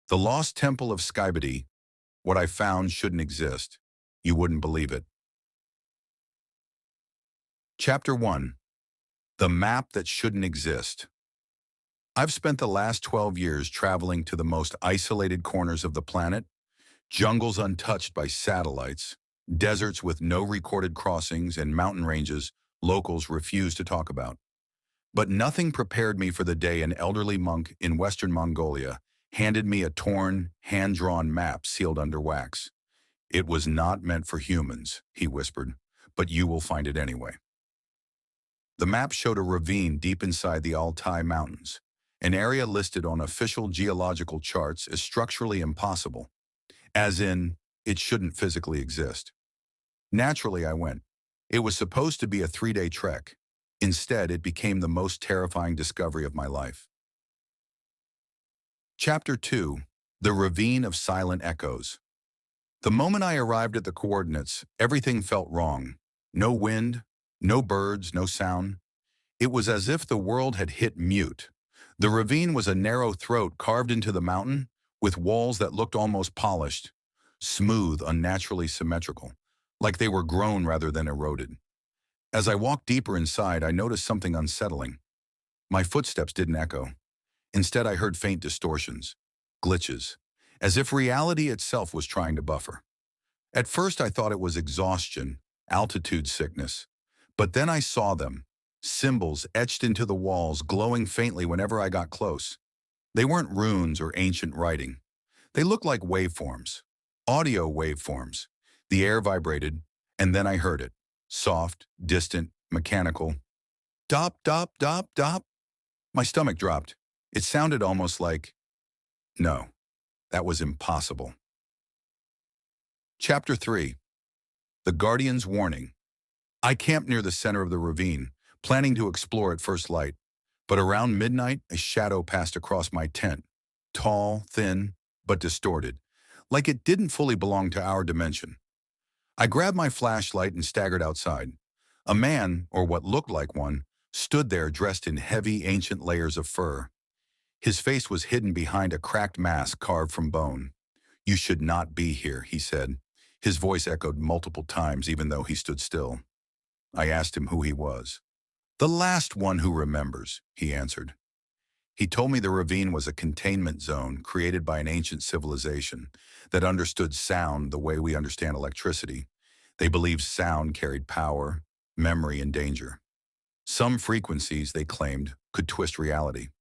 The Lost Temple of Skibidi. What I found shouldn't exist. You wouldn't believe it. Chapter 1. The Map That Shouldn't Exist. I've spent the last 12 years traveling to the most isolated corners of the planet, jungles untouched by satellites, deserts with no recorded crossings, and mountain ranges locals refuse to talk about. But nothing prepared me for the day an elderly monk in Western Mongolia handed me a torn, hand-drawn map sealed under wax. "It was not meant for humans," he whispered, "but you will find it anyway." The map showed a ravine deep inside the Altai Mountains, an area listed on official geological charts as structurally impossible, as in, it shouldn't physically exist. Naturally, I went. It was supposed to be a 3-day trek. Instead, it became the most terrifying discovery of my life. Chapter 2. The Ravine of Silent Echoes. The moment I arrived at the coordinates, everything felt wrong. No wind, no birds, no sound. It was as if the world had hit mute. The ravine was a narrow throat carved into the mountain, with walls that looked almost polished, smooth, unnaturally symmetrical, like they were grown rather than eroded. As I walked deeper inside, I noticed something unsettling. My footsteps didn't echo. Instead, I heard faint distortions, glitches, as if reality itself was trying to buffer. At first, I thought it was exhaustion, altitude sickness. But then I saw them, symbols etched into the walls, glowing faintly whenever I got close. They weren't runes or ancient writing. They looked like waveforms, audio waveforms. The air vibrated, and then I heard it. Soft, distant, mechanical. Dop, dop, dop, dop. My stomach dropped. It sounded almost like, no, that was impossible. Chapter 3. The Guardian's Warning. I camped near the center of the ravine, planning to explore at first light. But around midnight, a shadow passed across my tent. Tall, thin, but distorted, like it didn't fully belong to our dimension. I grabbed my flashlight and staggered outside. A man, or what looked like one, stood there dressed in heavy, ancient layers of fur. His face was hidden behind a cracked mask carved from bone. "You should not be here," he said. His voice echoed multiple times even though he stood still. I asked him who he was. "The last one who remembers," he answered. He told me the ravine was a containment zone created by an ancient civilization that understood sound the way we understand electricity. They believed sound carried power, memory, and danger. Some frequencies, they claimed, could twist reality.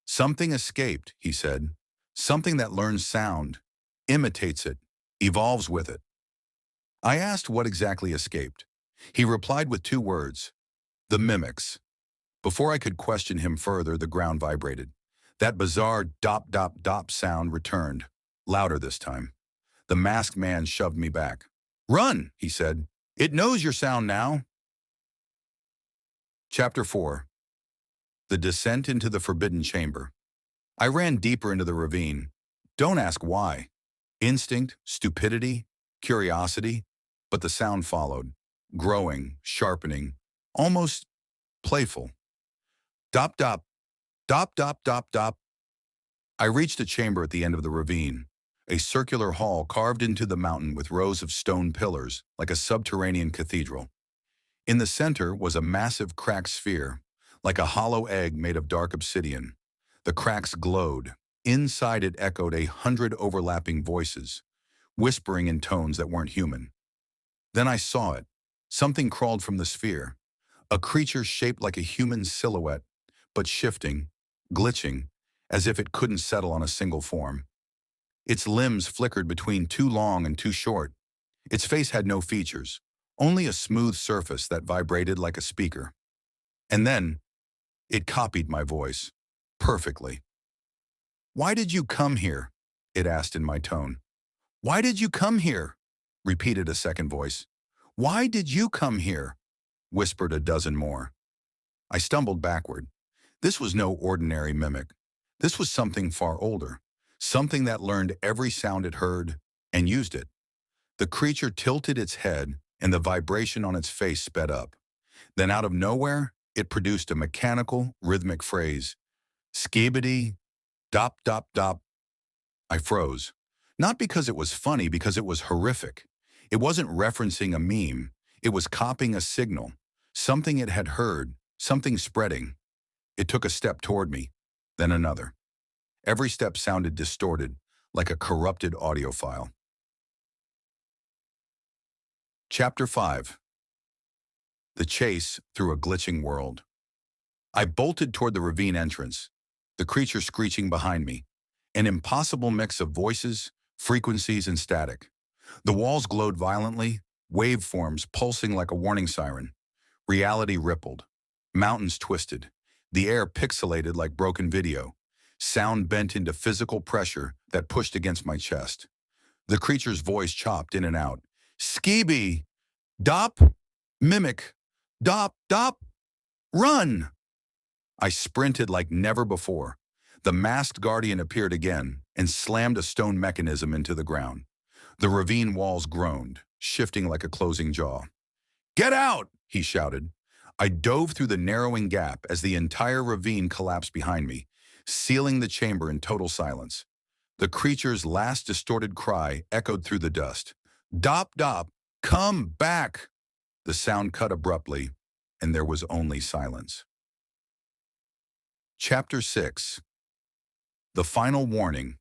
"Something escaped," he said. "Something that learns sound, imitates it, evolves with it." I asked what exactly escaped. He replied with 2 words: the mimics. Before I could question him further, the ground vibrated. That bizarre dop-dop-dop sound returned, louder this time. The masked man shoved me back. "Run," he said. "It knows your sound now." Chapter 4. The Descent into the Forbidden Chamber. I ran deeper into the ravine. Don't ask why. Instinct, stupidity, curiosity, but the sound followed, growing, sharpening, almost playful. Dop, dop, dop, dop, dop, dop. I reached a chamber at the end of the ravine, a circular hall carved into the mountain with rows of stone pillars, like a subterranean cathedral. In the center was a massive cracked sphere, like a hollow egg made of dark obsidian. The cracks glowed. Inside it echoed 100 overlapping voices, whispering in tones that weren't human. Then I saw it. Something crawled from the sphere, a creature shaped like a human silhouette, but shifting, glitching, as if it couldn't settle on a single form. Its limbs flickered between too long and too short. Its face had no features, only a smooth surface that vibrated like a speaker. And then, it copied my voice, perfectly. "Why did you come here?" it asked in my tone. "Why did you come here?" repeated a second voice. "Why did you come here?" whispered a dozen more. I stumbled backward. This was no ordinary mimic. This was something far older, something that learned every sound it heard and used it. The creature tilted its head, and the vibration on its face sped up. Then out of nowhere, it produced a mechanical, rhythmic phrase. "Skibidi, dop, dop, dop." I froze. Not because it was funny, because it was horrific. It wasn't referencing a meme. It was copying a signal. Something it had heard, something spreading. It took a step toward me, then another. Every step sounded distorted, like a corrupted audio file. Chapter 5. The Chase Through a Glitching World. I bolted toward the ravine entrance, the creature screeching behind me, an impossible mix of voices, frequencies, and static. The walls glowed violently, waveforms pulsing like a warning siren. Reality rippled. Mountains twisted. The air pixelated like broken video. Sound bent into physical pressure that pushed against my chest. The creature's voice chopped in and out. Skibidi! Dop! Mimic! Dop! Dop! Run! I sprinted like never before. The masked guardian appeared again and slammed a stone mechanism into the ground. The ravine walls groaned, shifting like a closing jaw. "Get out!" he shouted. I dove through the narrowing gap as the entire ravine collapsed behind me, sealing the chamber in total silence. The creature's last distorted cry echoed through the dust. "Dop, Dop, come back!" The sound cut abruptly, and there was only silence. Chapter 6. The Final Warning.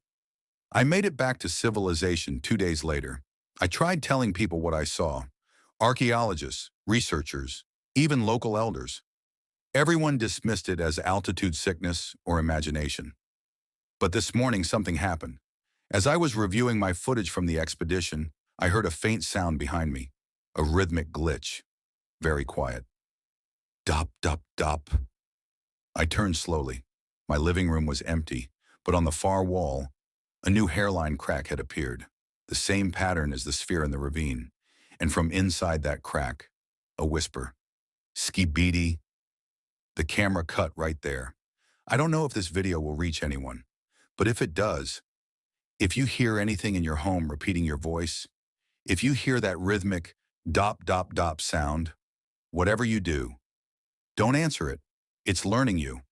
I made it back to civilization 2 days later. I tried telling people what I saw. Archaeologists, researchers, even local elders. Everyone dismissed it as altitude sickness or imagination. But this morning something happened. As I was reviewing my footage from the expedition, I heard a faint sound behind me, a rhythmic glitch, very quiet. Dop, dop, dop. I turned slowly. My living room was empty, but on the far wall, a new hairline crack had appeared, the same pattern as the sphere in the ravine. And from inside that crack, a whisper. Skibidi. The camera cut right there. I don't know if this video will reach anyone, but if it does, if you hear anything in your home repeating your voice, if you hear that rhythmic dop, dop, dop sound, whatever you do, don't answer it. It's learning you.